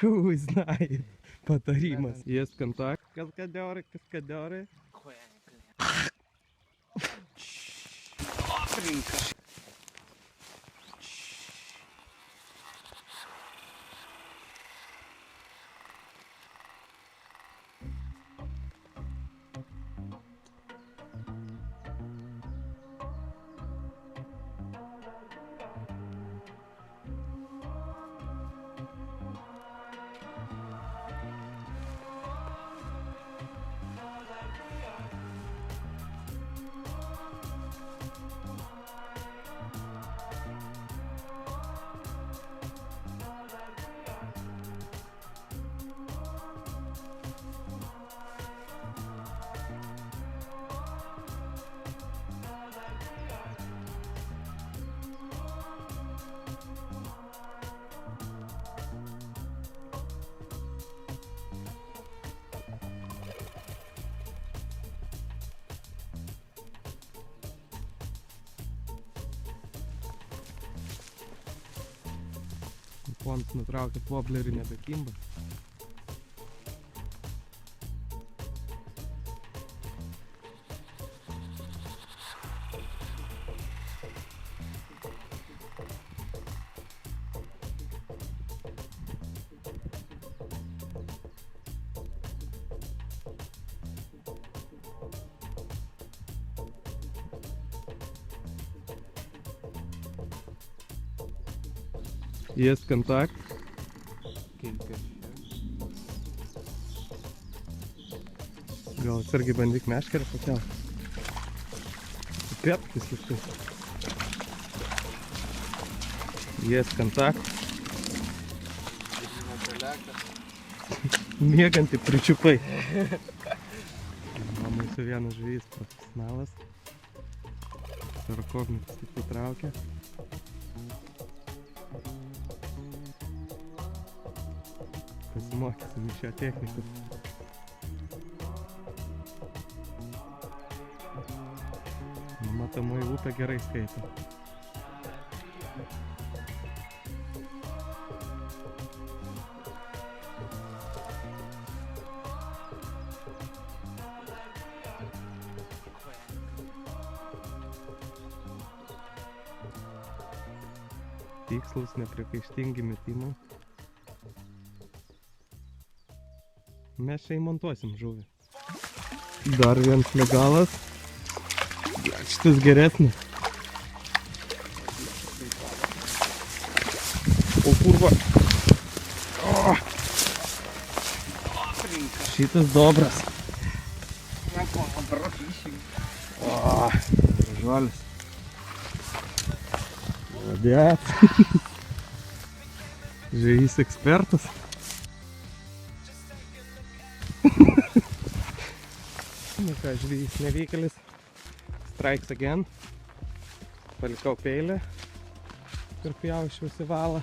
Хуй знает. Патаримас. Есть контакт. Каскадеры, каскадеры. Понт nutraukė woblerį nebekimba. Есть контакт. Gal atsargiai bandyk meškerę pakelt. Upėtkis liktai. Есть контакт. Miegantį pričiupai. Mūsų vienas žvejys profesionalas. Sarakovnikas tik patraukė. Pasimokysim iš šio technikų. Matomai upę gerai skaito. Tikslus, nepriekaištingi metimai. Mes čia įmontuosim žuvį. Dar vienas legalas. Šitas geresnis. O kurva. O! Šitas dobras. O! Žuolis. Vadėt. Žvejys ekspertas. Nu ką, žvejys nevykėlis. Strikes again. Palikau peilį. Ir pjaušiu įsivalą.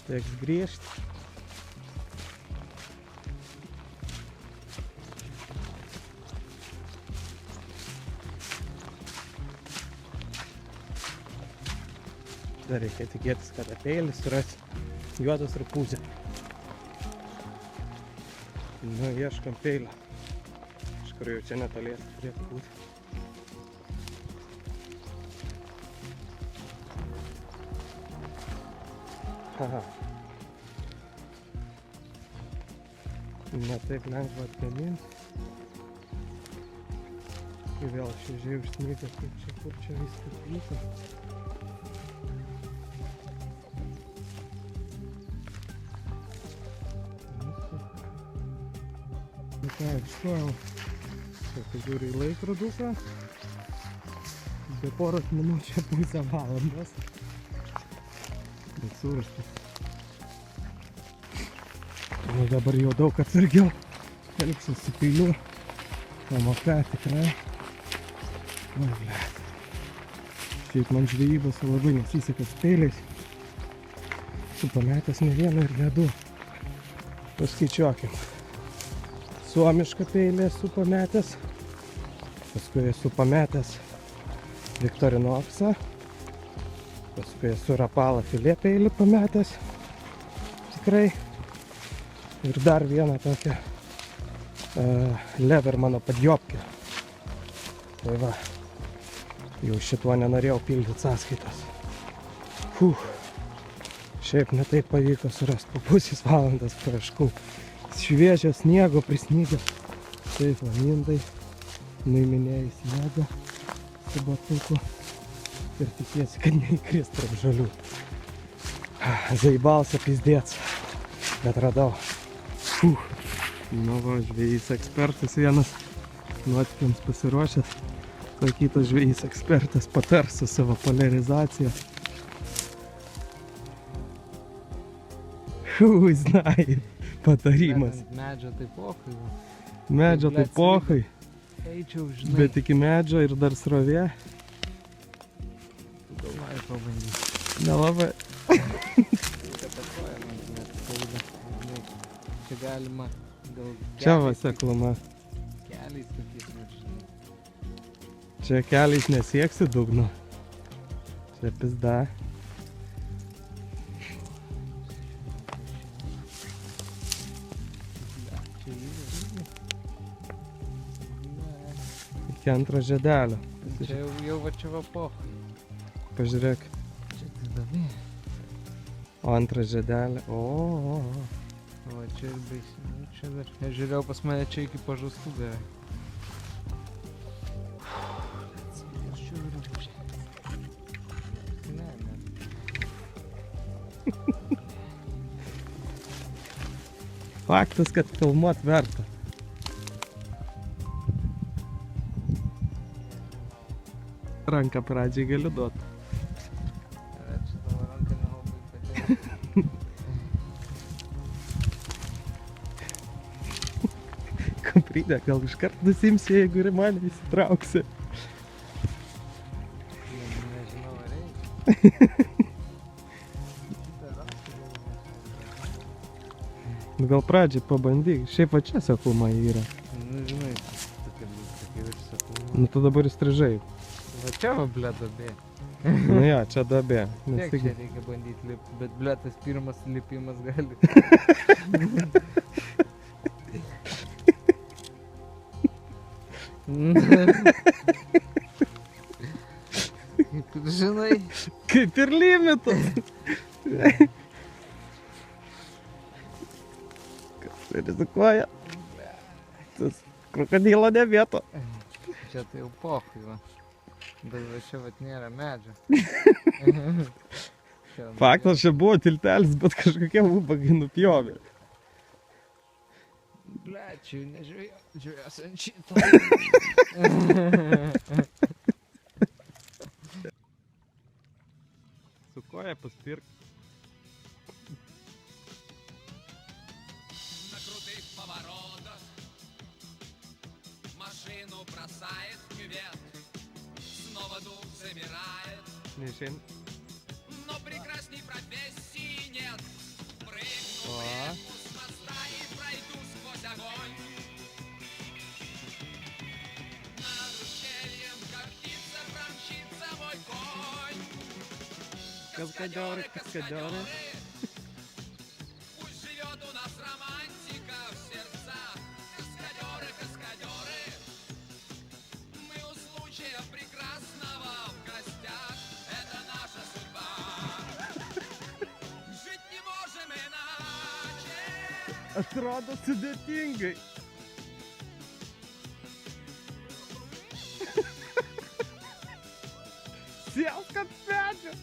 Teks grįžti. Dar reikia tikėtis, kad peilis suras juodas rupūzė. Nu, ieškam peilio. Iš kur jau čia netolies turėtų būti. Haha. Ne taip lengva atgaminti. Kai vėl šviežiai užsnygęs, kaip čia, kur čia viskas vyko. Ką, išstojau. Čia žiūriu į laikroduką. Be poros minučių pusę valandos. Bet surastas. Nu dabar jau daug atsargiau. Elgsiu su peiliu. Pamoka tikrai. O, blet. Šiaip man žvejybose labai nesiseka su peiliais. Su pametęs ne vieną ir ne du. Paskaičiuokim. suomišką peilį esu pametęs. Paskui esu pametęs Victorinoxą. Paskui esu Rapala filė peilį pametęs. Tikrai. Ir dar vieną tokią Levermano padjobkę. Tai va. Jau šituo nenorėjau pildyti sąskaitos. Šiaip netaip pavyko surasti po pusės valandas paieškų. Šviežio sniego prisnygę. Taip, Mindai nuiminėjai sniegą su batuku ir tikiesi, kad neįkris tarp žalių. Zaibalsa pizdėts, bet radau. Nu va, žvejys ekspertas vienas nuotykiams pasiruošęs. O kitas žvejys ekspertas patars su savo poliarizacija. Znai, patarimas. Medžio tai pokai. Medžio tai pokai, Eičiau, žinai. bet iki medžio ir dar srovė. Galvoju pabandyti. Nelabai. Reikia pakoja man net skauda. Žinai, čia galima gal Čia va sekluma. keliais tokiais, net žinai. Čia keliais nesieksi dugno. Čia pizda. Čia įvė. Iki antro žiedelio. Čia jau va čia va pokai. Pažiūrėk. Čia tai davė. O antrą žiedelį. O. O čia ir baisi. Nu, čia dar. Aš žiūrėjau pas mane čia iki pažastų beveik. Ne, ne. Faktas, kad filmuot verta. Ranką pradžiai gali duot. Čia tavo ranka nelabai padėjo. Kaprinė, gal iškart nusimsi, jeigu ir mane įsitrauksi. Nežinau, ar reikia. Nu, gal pradžiai pabandyk. Šiaip va čia sekluma yra. Nu, žinai, tokia ir sakau. Nu, tu dabar įstrižai. Va čia va ble duobė. Nu jo, čia duobė. Nes Kiek tik... čia reikia bandyti lipti, bet ble tas pirmas lipimas gali. Kaip ir žinai, Kaip ir limitas. Kas rizikuoja? Tas krokodilo nevieto. čia tai jau pohui va. Bet va čia vat nėra medžio. Čia Faktas, čia buvo tiltelis, bet kažkokie ubagai nupjovė. Ble, čia jau nežiūrėjęs ant šito. Su koja paspirk. На крутых поворотах машину бросает в кювет. Снова дух замирает, Neišein. но прекрасней профессии нет. Прыгну О. в реку с моста и пройду сквозь огонь. Над ущельем, как птица, промчится мой конь. Каскадеры, каскадеры. Пусть живет у нас романтика в сердцах. Каскадеры, каскадеры. Мы у случая прекрасного в гостях. Это наша судьба. Жить не можем иначе. Atrodo sudėtingai. Sėsk ant medžio.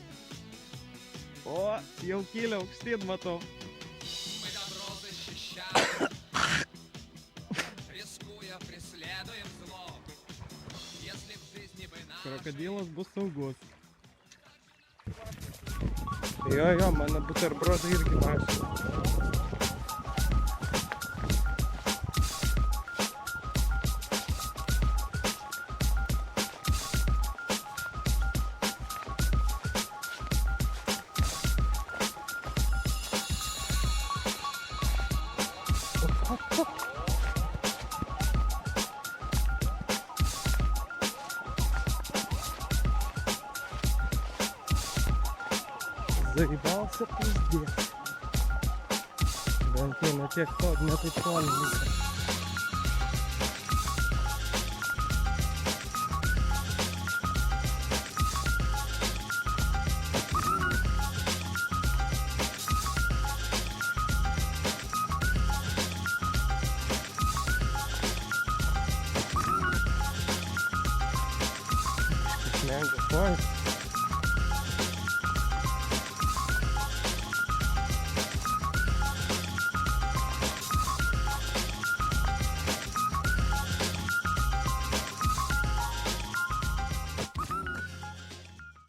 O, jau kylia aukštyn, matau. Мы добро защищаем. Рискуя, преследуем зло. Если в жизни бы нашей Krokodilas bus saugus. Jo, mano buterbrodai irgi mažina. заебался пиздец. Бенки на тех, кто на приколе. Mango point.